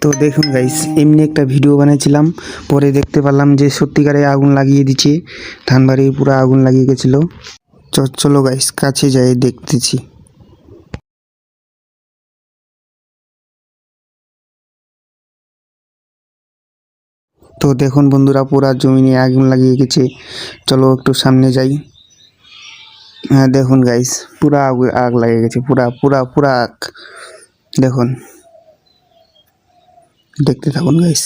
তো দেখুন গাইস, এমনি একটা ভিডিও বানিয়েছিলাম, পরে দেখতে পেলাম যে সত্যিকারে আগুন লাগিয়ে দিচ্ছে। ধানবাড়ি পুরো আগুন লাগিয়ে গেছিল। চলো গাইস, কাছে যাই দেখতেছি। তো দেখুন বন্ধুরা, পুরা জমিনে আগুন লাগিয়ে গেছে। চলো একটু সামনে যাই। হ্যাঁ দেখুন গাইস, পুরা আগ লাগিয়ে গেছে, পুরা পুরা পুরা আগ। দেখুন, দেখতে থাকুন গাইস।